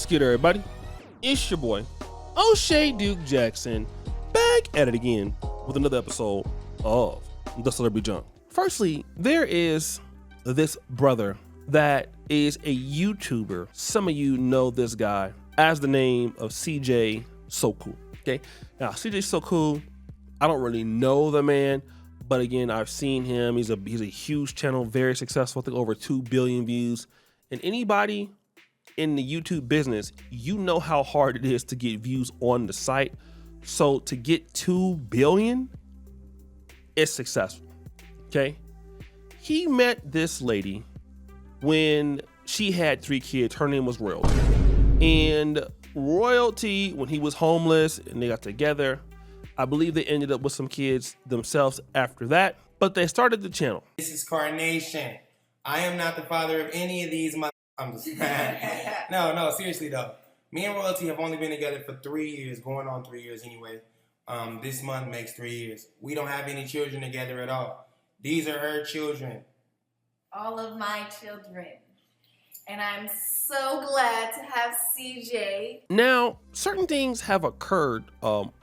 What's good, everybody? It's your boy, O'Shea Duke Jackson, back at it again with another episode of The Celebrity Junk. Firstly, there is this brother that is a YouTuber. Some of you know this guy as the name of CJ So Cool. Okay, now CJ So Cool, I don't really know the man, but again, I've seen him. He's a huge channel, very successful. I think over 2 billion views. And anybody in the YouTube business, you know how hard it is to get views on the site. So to get 2 billion, it's successful. Okay, he met this lady when she had 3 kids. Her name was Royalty. And Royalty, when he was homeless and they got together, I believe they ended up with some kids themselves after that, but they started the channel. This is Carnation. I am not the father of any of these. I'm just no, seriously though. Me and Royalty have only been together for 3 years, going on 3 years anyway. This month makes 3 years. We don't have any children together at all. These are her children. All of my children. And I'm so glad to have CJ. Now, certain things have occurred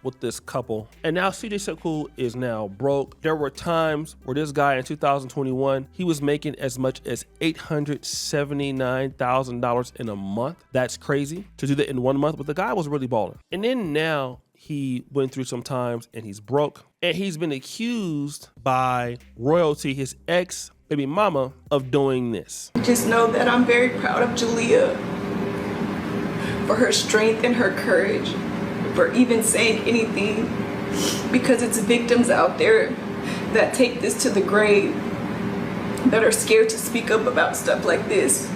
with this couple, and now CJ So Cool is now broke. There were times where this guy in 2021, he was making as much as $879,000 in a month. That's crazy to do that in 1 month, but the guy was really balling. And then now he went through some times and he's broke, and he's been accused by Royalty, his ex baby mama, of doing this. Just know that I'm very proud of Julia for her strength and her courage, for even saying anything, because it's victims out there that take this to the grave, that are scared to speak up about stuff like this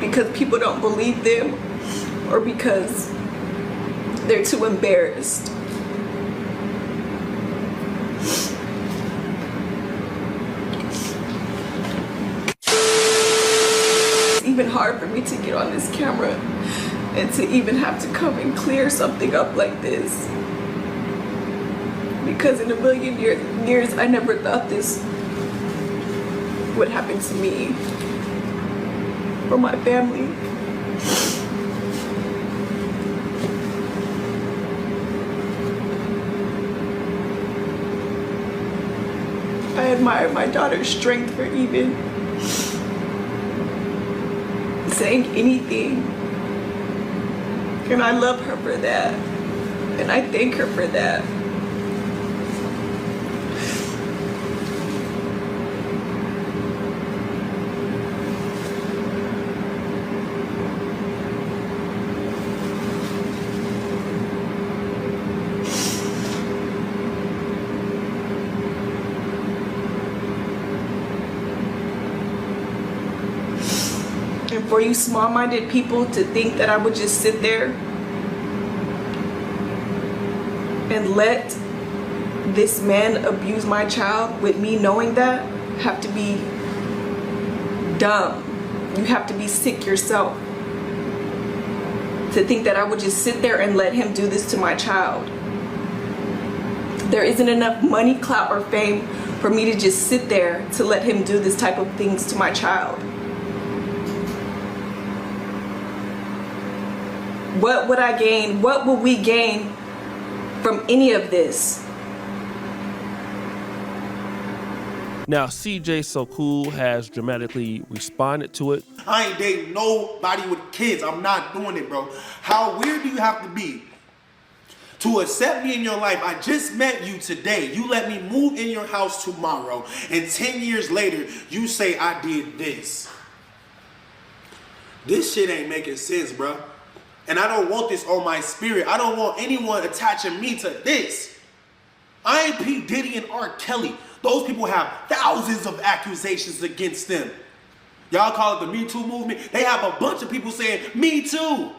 because people don't believe them or because they're too embarrassed. Even hard for me to get on this camera and to even have to come and clear something up like this, because in a million years I never thought this would happen to me or my family. I admire my daughter's strength for even saying anything, and I love her for that, and I thank her for that. And for you small-minded people to think that I would just sit there and let this man abuse my child with me knowing that, have to be dumb. You have to be sick yourself to think that I would just sit there and let him do this to my child. There isn't enough money, clout, or fame for me to just sit there to let him do this type of things to my child. What would I gain? What will we gain from any of this? Now, CJ So Cool has dramatically responded to it. I ain't dating nobody with kids. I'm not doing it, bro. How weird do you have to be to accept me in your life? I just met you today. You let me move in your house tomorrow, and 10 years later, you say I did this. This shit ain't making sense, bro. And I don't want this on my spirit. I don't want anyone attaching me to this. I ain't P. Diddy and R. Kelly. Those people have thousands of accusations against them. Y'all call it the Me Too movement. They have a bunch of people saying, me too.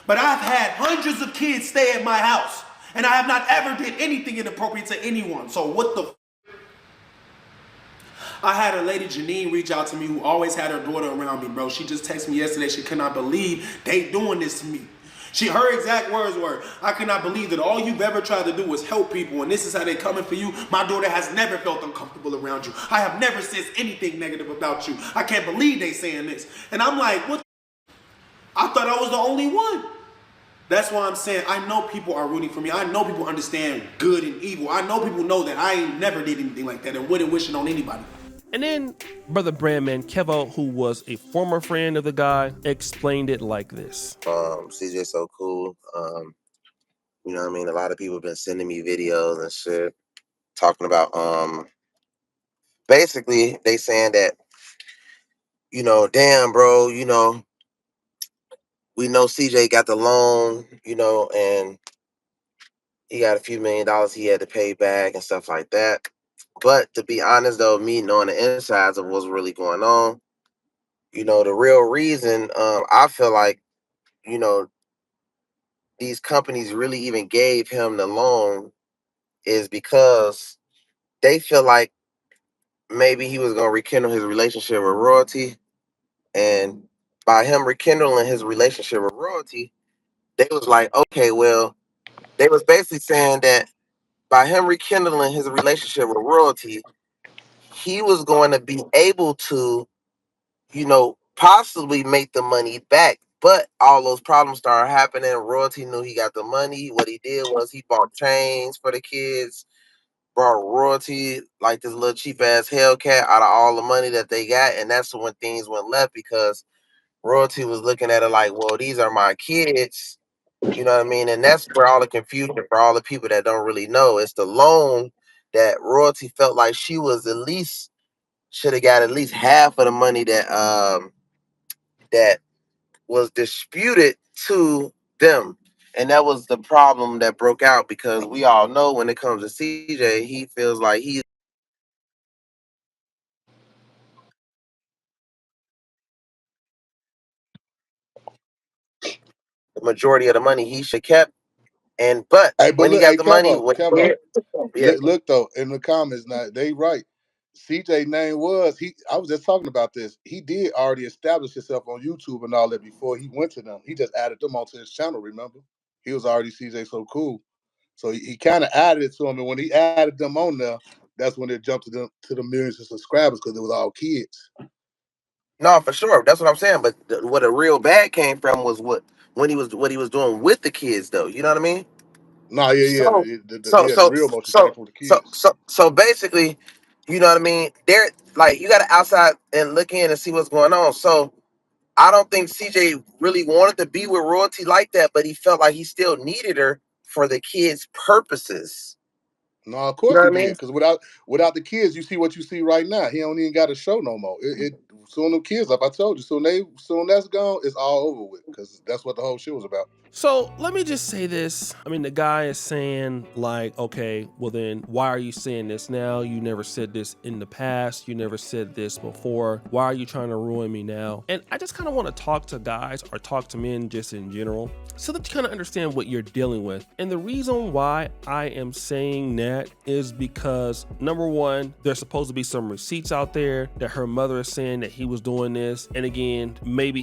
But I've had hundreds of kids stay at my house, and I have not ever did anything inappropriate to anyone. So what the I had a lady, Janine, reach out to me who always had her daughter around me, bro. She just texted me yesterday. She could not believe they doing this to me. Her exact words were, I cannot believe that all you've ever tried to do was help people, and this is how they coming for you. My daughter has never felt uncomfortable around you. I have never said anything negative about you. I can't believe they saying this. And I'm like, what? I thought I was the only one. That's why I'm saying I know people are rooting for me. I know people understand good and evil. I know people know that I ain't never did anything like that and wouldn't wish it on anybody. And then brother Brandman Kevo, who was a former friend of the guy, explained it like this. CJ so cool. You know what I mean? A lot of people have been sending me videos and shit talking about basically they saying that, you know, damn bro, you know, we know CJ got the loan, you know, and he got a few $1,000,000 he had to pay back and stuff like that. But to be honest though, me knowing the insides of what's really going on, you know, the real reason I feel like, you know, these companies really even gave him the loan is because they feel like maybe he was gonna rekindle his relationship with royalty, and by him rekindling his relationship with royalty, they was like, okay, well, they was basically saying that by him rekindling his relationship with royalty, he was going to be able to, you know, possibly make the money back. But all those problems started happening. Royalty knew he got the money. What he did was he bought chains for the kids, brought royalty like this little cheap ass Hellcat out of all the money that they got. And that's when things went left because royalty was looking at it like, well, these are my kids. You know what I mean? And that's where all the confusion for all the people that don't really know. It's the loan that royalty felt like she was at least should have got at least half of the money that was disputed to them. And that was the problem that broke out because we all know when it comes to CJ, he feels like he's the majority of the money he should kept. And but Hey, but when he look, got hey, the money, Kevo, what he Kevo, did, yeah. look though in the comments now, they right. CJ name was he. I was just talking about this. He did already establish himself on YouTube and all that before he went to them. He just added them onto his channel. Remember, he was already CJ so cool. So he kind of added it to him, and when he added them on there, that's when it jumped to the millions of subscribers because it was all kids. No, for sure. That's what I'm saying. But what a real bad came from was what he was doing with the kids, though. You know what I mean? Nah, yeah, So, the real motion came from the kids. so basically, you know what I mean? They're like you got to outside and look in and see what's going on. So I don't think CJ really wanted to be with royalty like that, but he felt like he still needed her for the kids' purposes. No, of You course know he what I did. mean? Because without the kids, you see what you see right now. He don't even got a show no more. It soon the kids up. I told you. Soon that's gone, it's all over with. Because that's what the whole shit was about. So let me just say this. I mean, the guy is saying like, okay, well then why are you saying this now? You never said this in the past. You never said this before. Why are you trying to ruin me now? And I just kind of want to talk to guys or talk to men just in general so that you kind of understand what you're dealing with. And the reason why I am saying that is because number one, there's supposed to be some receipts out there that her mother is saying that he was doing this. And again, maybe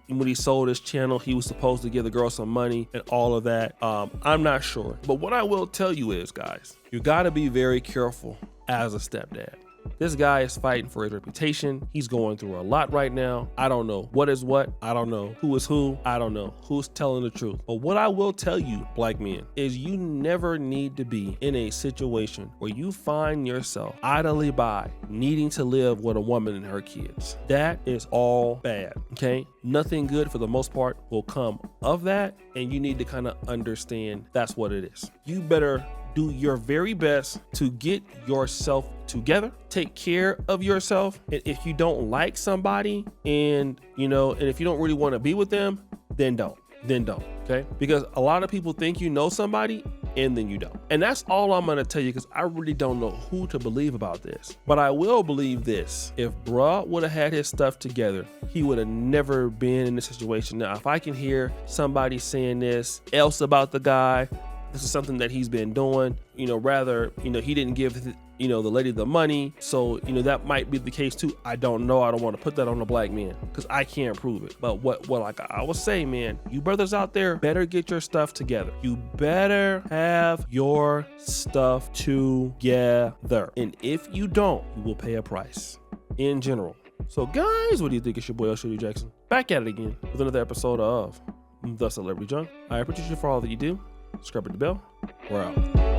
when he sold his channel, he was supposed to give the girl some money and all of that. I'm not sure. But what I will tell you is, guys, you got to be very careful as a stepdad. This guy is fighting for his reputation. He's going through a lot right now. I don't know what is what. I don't know who is who. I don't know who's telling the truth. But what I will tell you, black men, is you never need to be in a situation where you find yourself idly by needing to live with a woman and her kids. That is all bad, okay? Nothing good for the most part will come of that, and you need to kind of understand that's what it is. You better do your very best to get yourself together, take care of yourself. And if you don't like somebody and if you don't really want to be with them, then don't, okay? Because a lot of people think you know somebody and then you don't. And that's all I'm going to tell you because I really don't know who to believe about this. But I will believe this. If bruh would have had his stuff together, he would have never been in this situation. Now, if I can hear somebody saying this else about the guy, this is something that he's been doing, he didn't give, the lady the money. So, that might be the case too. I don't know. I don't want to put that on the black man because I can't prove it. But what like I will say, man, you brothers out there better get your stuff together. You better have your stuff together. And if you don't, you will pay a price in general. So guys, what do you think? It's your boy O'Shea Jackson, back at it again with another episode of The Celebrity Junk. I appreciate you for all that you do. Subscribe to the bell. We're out.